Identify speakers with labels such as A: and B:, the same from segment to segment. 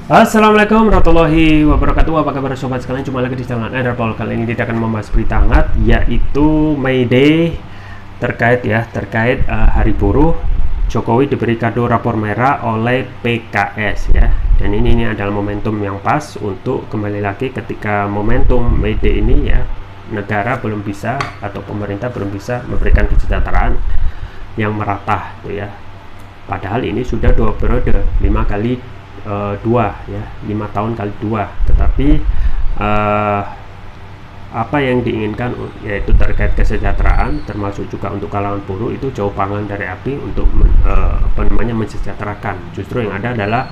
A: Assalamualaikum warahmatullahi wabarakatuh. Apa kabar sobat sekalian? Jumpa lagi di channel Ederpol. Kali ini kita akan membahas berita hangat, yaitu May Day terkait Hari Buruh. Jokowi diberi kado rapor merah oleh PKS ya. Dan ini adalah momentum yang pas untuk kembali lagi ketika momentum May Day ini ya, negara belum bisa atau pemerintah belum bisa memberikan kesejahteraan yang merata ya. Padahal ini sudah 2 periode, 5 kali 2 ya, 5 tahun kali 2, tetapi apa yang diinginkan yaitu terkait kesejahteraan, termasuk juga untuk kalangan buruh, itu jauh panggang dari api untuk mensejahterakan. Justru yang ada adalah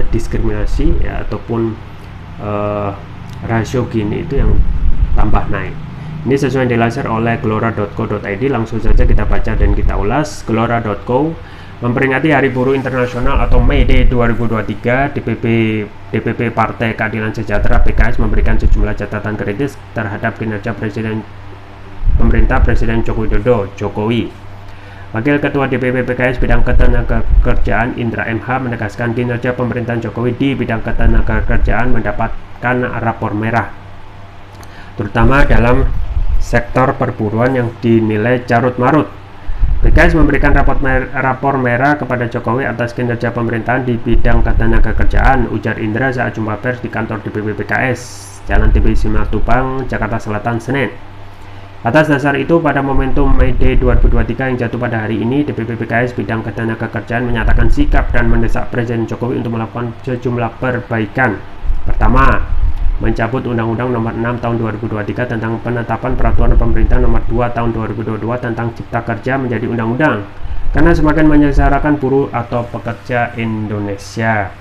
A: diskriminasi ya, ataupun rasio Gini itu yang tambah naik. Ini sesuai yang dilansir oleh gelora.co.id. Langsung saja kita baca dan kita ulas. Gelora.co memperingati Hari Buruh Internasional atau May Day 2023, DPP Partai Keadilan Sejahtera (PKS) memberikan sejumlah catatan kritis terhadap kinerja pemerintah Presiden Joko Widodo (Jokowi). Wakil Ketua DPP PKS bidang ketenagakerjaan Indra MH menegaskan kinerja pemerintahan Jokowi di bidang ketenagakerjaan mendapatkan rapor merah, terutama dalam sektor perburuan yang dinilai carut-marut. PKS memberikan rapor merah kepada Jokowi atas kinerja pemerintahan di bidang ketenagakerjaan, ujar Indra saat jumpa pers di kantor DPP PKS, Jalan TB Simatupang, Jakarta Selatan, Senin. Atas dasar itu, pada momentum May Day 2023 yang jatuh pada hari ini, DPP PKS bidang ketenagakerjaan menyatakan sikap dan mendesak Presiden Jokowi untuk melakukan sejumlah perbaikan. Pertama, mencabut Undang-Undang Nomor 6 Tahun 2023 tentang penetapan Peraturan Pemerintah Nomor 2 Tahun 2022 tentang Cipta Kerja menjadi undang-undang, karena semakin menyengsarakan buruh atau pekerja Indonesia.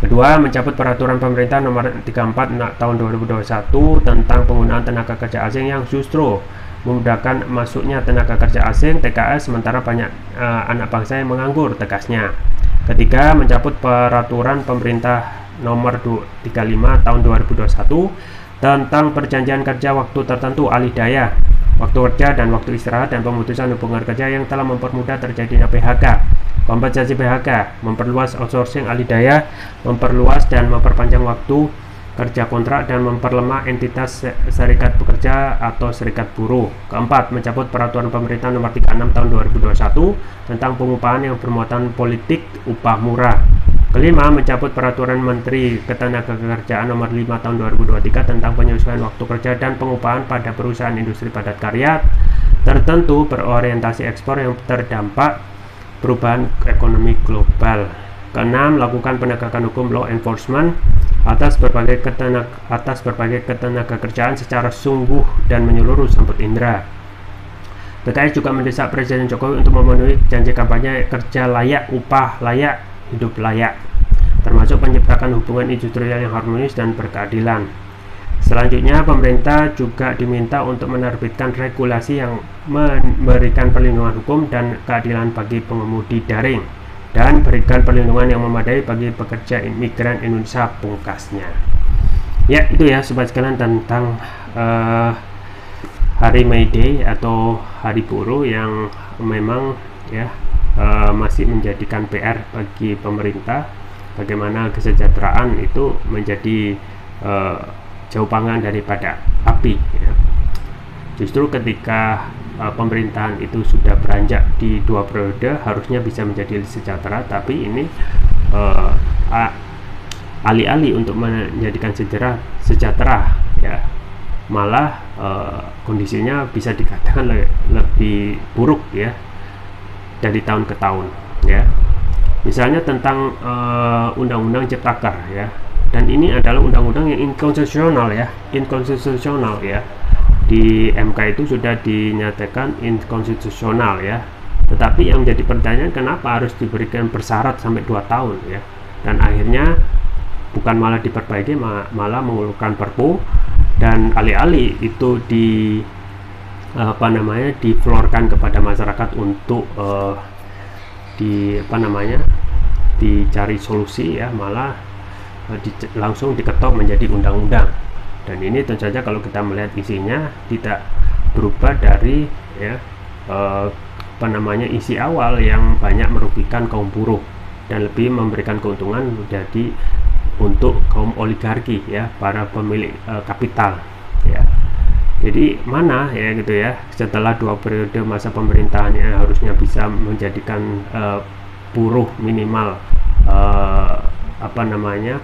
A: Kedua, mencabut Peraturan Pemerintah Nomor 34 Tahun 2021 tentang penggunaan tenaga kerja asing yang justru memudahkan masuknya tenaga kerja asing (TKS) sementara banyak anak bangsa yang menganggur, tegasnya. Ketiga, mencabut Peraturan Pemerintah Nomor 35 Tahun 2021 tentang perjanjian kerja waktu tertentu alih daya, waktu kerja dan waktu istirahat, dan pemutusan hubungan kerja yang telah mempermudah terjadinya PHK, kompensasi PHK, memperluas outsourcing alih daya, memperluas dan memperpanjang waktu kerja kontrak, dan memperlemah entitas serikat pekerja atau serikat buruh. Keempat, mencabut Peraturan Pemerintah Nomor 36 Tahun 2021 tentang pengupahan yang bermuatan politik upah murah. Kelima, mencabut Peraturan Menteri Ketenagakerjaan Nomor 5 Tahun 2023 tentang penyesuaian waktu kerja dan pengupahan pada perusahaan industri padat karya tertentu berorientasi ekspor yang terdampak perubahan ekonomi global. Keenam, melakukan penegakan hukum law enforcement atas berbagai ketenagakerjaan secara sungguh dan menyeluruh, sambut Indra. PKS juga mendesak Presiden Jokowi untuk memenuhi janji kampanye kerja layak, upah layak, hidup layak, termasuk menciptakan hubungan industrial yang harmonis dan berkeadilan. Selanjutnya, pemerintah juga diminta untuk menerbitkan regulasi yang memberikan perlindungan hukum dan keadilan bagi pengemudi daring dan berikan perlindungan yang memadai bagi pekerja imigran Indonesia, pungkasnya. Ya, itu ya sobat sekalian tentang Hari May Day atau Hari Buruh yang memang ya masih menjadikan PR bagi pemerintah, bagaimana kesejahteraan itu menjadi jauh panggang daripada api ya. Justru ketika pemerintahan itu sudah beranjak di 2 periode, harusnya bisa menjadi sejahtera, tapi ini alih-alih untuk menjadikan sejahtera ya, malah kondisinya bisa dikatakan lebih buruk ya dari tahun ke tahun ya. Misalnya tentang undang-undang Ciptaker ya, dan ini adalah undang-undang yang inkonstitusional ya, di MK itu sudah dinyatakan inkonstitusional ya. Tetapi yang menjadi pertanyaan, kenapa harus diberikan bersyarat sampai 2 tahun ya, dan akhirnya bukan malah diperbaiki, malah mengeluarkan perpu, dan alih-alih itu diflorkan kepada masyarakat untuk dicari solusi ya, malah langsung diketok menjadi undang-undang. Dan ini tentu saja kalau kita melihat isinya tidak berubah dari ya isi awal yang banyak merugikan kaum buruh dan lebih memberikan keuntungan menjadi untuk kaum oligarki ya, para pemilik kapital ya. Jadi mana ya gitu ya, setelah 2 periode masa pemerintahannya harusnya bisa menjadikan buruh minimal apa namanya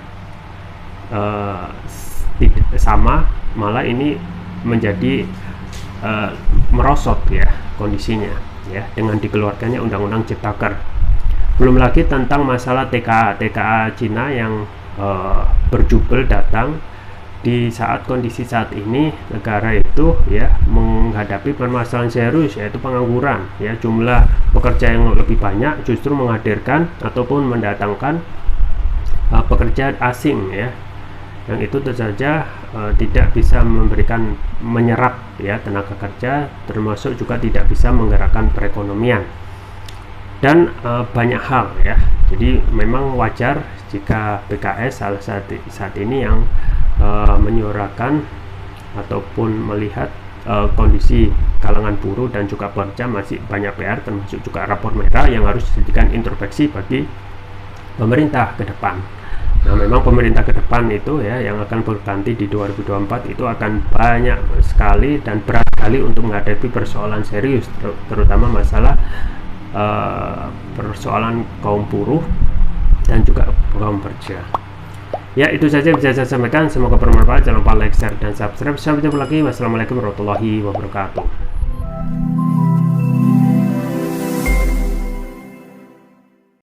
A: sama, malah ini menjadi merosot ya kondisinya ya dengan dikeluarkannya Undang-Undang Ciptaker. Belum lagi tentang masalah TKA Cina yang berjubel datang di saat kondisi saat ini negara itu ya menghadapi permasalahan serius, yaitu pengangguran ya. Jumlah pekerja yang lebih banyak justru menghadirkan ataupun mendatangkan pekerja asing ya, yang itu tentu saja tidak bisa menyerap ya tenaga kerja, termasuk juga tidak bisa menggerakkan perekonomian dan banyak hal ya. Jadi memang wajar jika PKS saat ini yang menyuarakan ataupun melihat kondisi kalangan buruh dan juga pekerja masih banyak PR, termasuk juga rapor merah yang harus dijadikan introspeksi bagi pemerintah ke depan. Nah, memang pemerintah ke depan itu ya yang akan berganti di 2024 itu akan banyak sekali dan berat sekali untuk menghadapi persoalan serius, terutama masalah persoalan kaum buruh dan juga kaum pekerja. Ya, itu saja yang bisa saya sampaikan. Semoga bermanfaat. Jangan lupa like, share, dan subscribe. Sampai jumpa lagi. Wassalamualaikum warahmatullahi wabarakatuh.